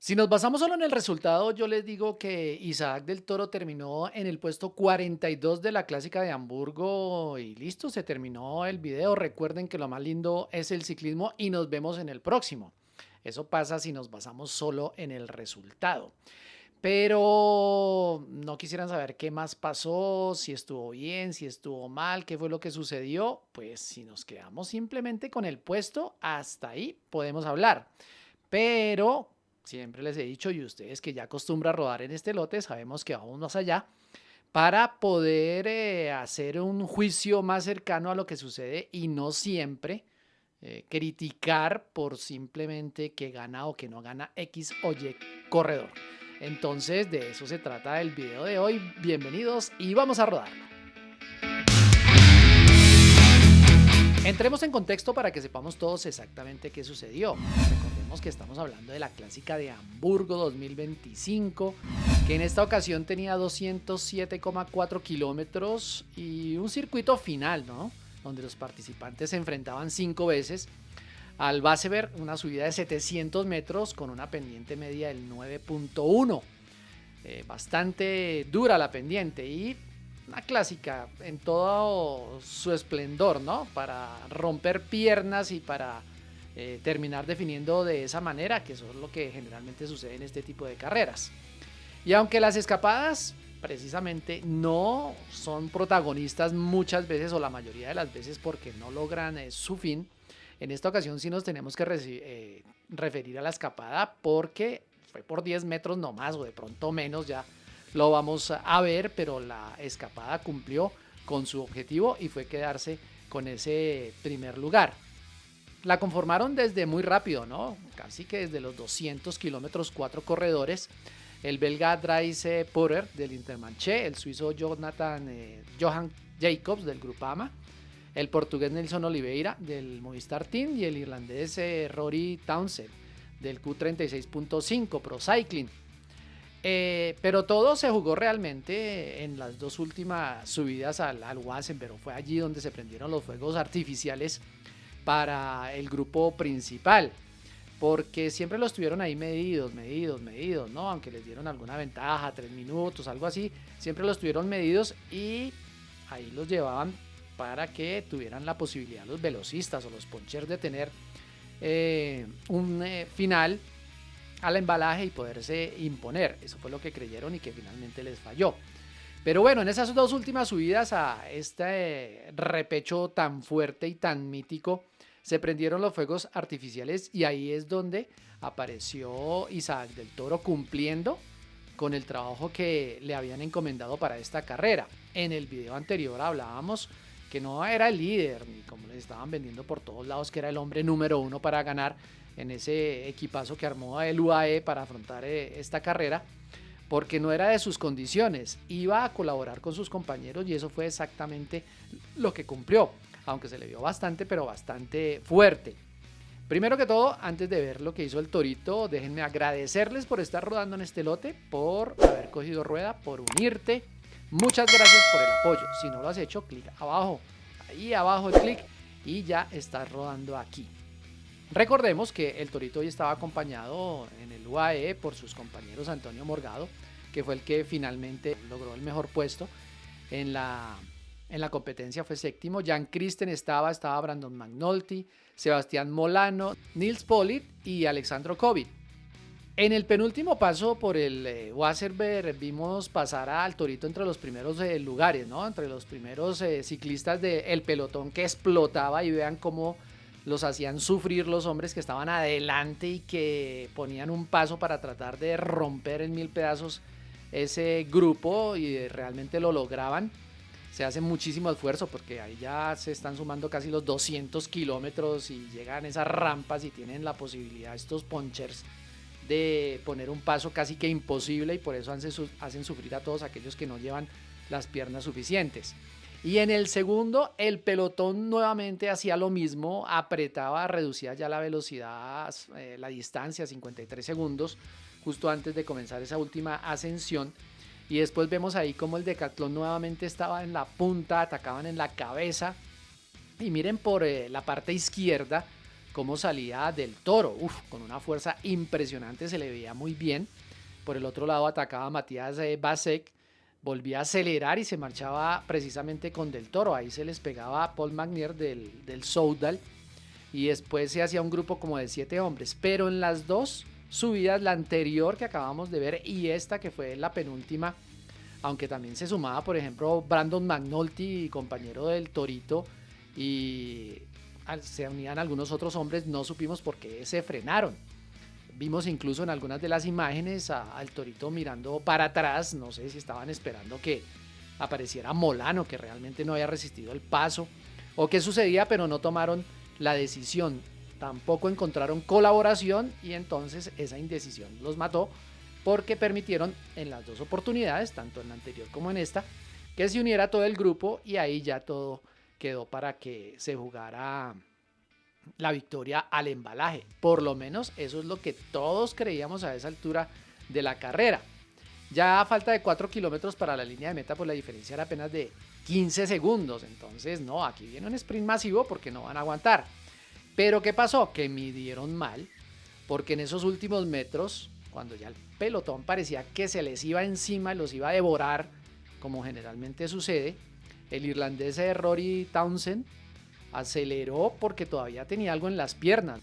Si nos basamos solo en el resultado, yo les digo que Isaac del Toro terminó en el puesto 42 de la clásica de Hamburgo y listo, se terminó el video. Recuerden que lo más lindo es el ciclismo y nos vemos en el próximo. Eso pasa si nos basamos solo en el resultado. Pero no quisieran saber qué más pasó, si estuvo bien, si estuvo mal, qué fue lo que sucedió. Pues si nos quedamos simplemente con el puesto, hasta ahí podemos hablar. Pero siempre les he dicho, y ustedes que ya acostumbran a rodar en este lote, sabemos que vamos más allá para poder hacer un juicio más cercano a lo que sucede y no siempre criticar por simplemente que gana o que no gana X o Y corredor. Entonces, de eso se trata el video de hoy. Bienvenidos y vamos a rodar. Entremos en contexto para que sepamos todos exactamente qué sucedió. Recordemos que estamos hablando de la clásica de Hamburgo 2025, que en esta ocasión tenía 207,4 kilómetros y un circuito final, ¿no? Donde los participantes se enfrentaban 5 veces al Baseberg, una subida de 700 metros con una pendiente media del 9.1. Bastante dura la pendiente y una clásica en todo su esplendor, ¿no? Para romper piernas y para terminar definiendo de esa manera, que eso es lo que generalmente sucede en este tipo de carreras. Y aunque las escapadas precisamente no son protagonistas muchas veces o la mayoría de las veces porque no logran su fin, en esta ocasión sí nos tenemos que referir a la escapada porque fue por 10 metros nomás o de pronto menos, ya lo vamos a ver, pero la escapada cumplió con su objetivo y fue quedarse con ese primer lugar. La conformaron desde muy rápido, ¿no? Casi que desde los 200 kilómetros, 4 corredores. El belga Dries Potter del Intermarché, el suizo Johan Jacobs del Grupama, el portugués Nelson Oliveira del Movistar Team y el irlandés Rory Townsend del Q36.5 Pro Cycling. Pero todo se jugó realmente en las dos últimas subidas al Wasen, pero fue allí donde se prendieron los fuegos artificiales para el grupo principal, porque siempre los tuvieron ahí medidos, ¿no? Aunque les dieron alguna ventaja, 3 minutos, algo así, siempre los tuvieron medidos y ahí los llevaban para que tuvieran la posibilidad los velocistas o los ponchers de tener un final al embalaje y poderse imponer. Eso fue lo que creyeron y que finalmente les falló. Pero bueno, en esas dos últimas subidas a este repecho tan fuerte y tan mítico, se prendieron los fuegos artificiales y ahí es donde apareció Isaac del Toro cumpliendo con el trabajo que le habían encomendado para esta carrera. En el video anterior hablábamos que no era el líder, ni como les estaban vendiendo por todos lados, que era el hombre número 1 para ganar en ese equipazo que armó el UAE para afrontar esta carrera, porque no era de sus condiciones, iba a colaborar con sus compañeros y eso fue exactamente lo que cumplió, aunque se le vio bastante, pero bastante fuerte. Primero que todo, antes de ver lo que hizo el Torito, déjenme agradecerles por estar rodando en este lote, por haber cogido rueda, por unirte. Muchas gracias por el apoyo. Si no lo has hecho, clic abajo, ahí abajo el clic y ya estás rodando aquí. Recordemos que el Torito hoy estaba acompañado en el UAE por sus compañeros Antonio Morgado, que fue el que finalmente logró el mejor puesto en la competencia, fue séptimo. Jan Christen estaba Brandon McNulty, Sebastián Molano, Nils Politt y Alexandro Kovic. En el penúltimo paso por el Wasserberg vimos pasar al Torito entre los primeros lugares, ¿no? Entre los primeros ciclistas del pelotón que explotaba, y vean cómo los hacían sufrir los hombres que estaban adelante y que ponían un paso para tratar de romper en 1000 pedazos ese grupo y realmente lo lograban. Se hace muchísimo esfuerzo porque ahí ya se están sumando casi los 200 kilómetros y llegan esas rampas y tienen la posibilidad estos ponchers de poner un paso casi que imposible, y por eso hacen sufrir a todos aquellos que no llevan las piernas suficientes. Y en el segundo, el pelotón nuevamente hacía lo mismo, apretaba, reducía ya la velocidad, la distancia, 53 segundos, justo antes de comenzar esa última ascensión. Y después vemos ahí como el Decathlon nuevamente estaba en la punta, atacaban en la cabeza. Y miren por la parte izquierda cómo salía del toro, con una fuerza impresionante, se le veía muy bien. Por el otro lado atacaba Matías Basek, volvía a acelerar y se marchaba precisamente con Del Toro. Ahí se les pegaba a Paul Magnier del Soudal y después se hacía un grupo como de 7 hombres. Pero en las dos subidas, la anterior que acabamos de ver y esta que fue la penúltima, aunque también se sumaba, por ejemplo, Brandon McNulty, compañero del Torito, y se unían algunos otros hombres, no supimos por qué se frenaron. Vimos incluso en algunas de las imágenes al Torito mirando para atrás, no sé si estaban esperando que apareciera Molano, que realmente no había resistido el paso, o qué sucedía, pero no tomaron la decisión. Tampoco encontraron colaboración y entonces esa indecisión los mató, porque permitieron en las dos oportunidades, tanto en la anterior como en esta, que se uniera todo el grupo y ahí ya todo quedó para que se jugara la victoria al embalaje. Por lo menos eso es lo que todos creíamos a esa altura de la carrera. Ya a falta de 4 kilómetros para la línea de meta, pues la diferencia era apenas de 15 segundos. Entonces, no, aquí viene un sprint masivo porque no van a aguantar. Pero ¿qué pasó? Que midieron mal, porque en esos últimos metros, cuando ya el pelotón parecía que se les iba encima y los iba a devorar, como generalmente sucede, el irlandés Rory Townsend aceleró porque todavía tenía algo en las piernas.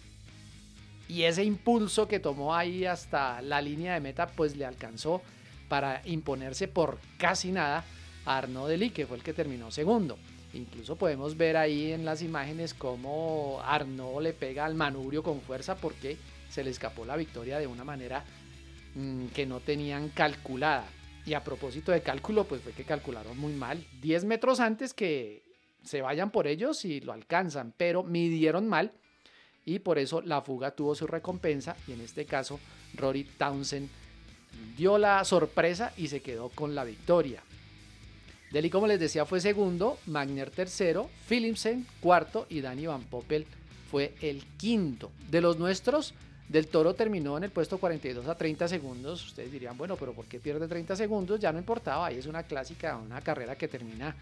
Y ese impulso que tomó ahí hasta la línea de meta, pues le alcanzó para imponerse por casi nada a Arnaud Delis, que fue el que terminó segundo. Incluso podemos ver ahí en las imágenes cómo Arnaud le pega al manubrio con fuerza porque se le escapó la victoria de una manera que no tenían calculada. Y a propósito de cálculo, pues fue que calcularon muy mal. 10 metros antes que se vayan por ellos y lo alcanzan, pero midieron mal y por eso la fuga tuvo su recompensa y en este caso Rory Townsend dio la sorpresa y se quedó con la victoria. Delis, como les decía, fue segundo, Magnier tercero, Philipsen cuarto y Danny Van Poppel fue el quinto. De los nuestros, Del Toro terminó en el puesto 42 a 30 segundos. Ustedes dirían, bueno, pero ¿por qué pierde 30 segundos? Ya no importaba, ahí es una clásica, una carrera que termina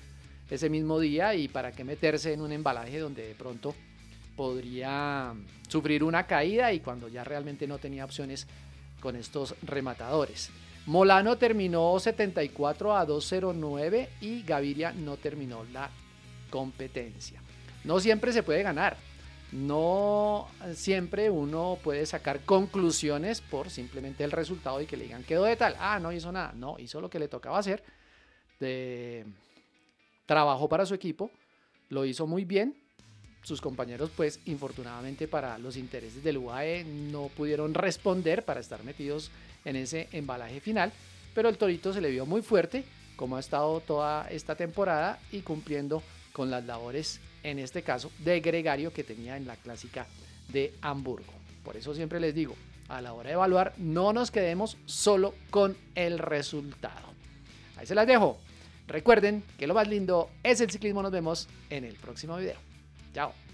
ese mismo día y para qué meterse en un embalaje donde de pronto podría sufrir una caída y cuando ya realmente no tenía opciones con estos rematadores. Molano terminó 74 a 209 y Gaviria no terminó la competencia. No siempre se puede ganar, no siempre uno puede sacar conclusiones por simplemente el resultado y que le digan quedó de tal, no hizo nada, no, hizo lo que le tocaba hacer, trabajó para su equipo, lo hizo muy bien. Sus compañeros, pues, infortunadamente para los intereses del UAE no pudieron responder para estar metidos en ese embalaje final, pero el Torito se le vio muy fuerte, como ha estado toda esta temporada y cumpliendo con las labores, en este caso, de gregario que tenía en la clásica de Hamburgo. Por eso siempre les digo, a la hora de evaluar, no nos quedemos solo con el resultado. Ahí se las dejo. Recuerden que lo más lindo es el ciclismo. Nos vemos en el próximo video. Chao.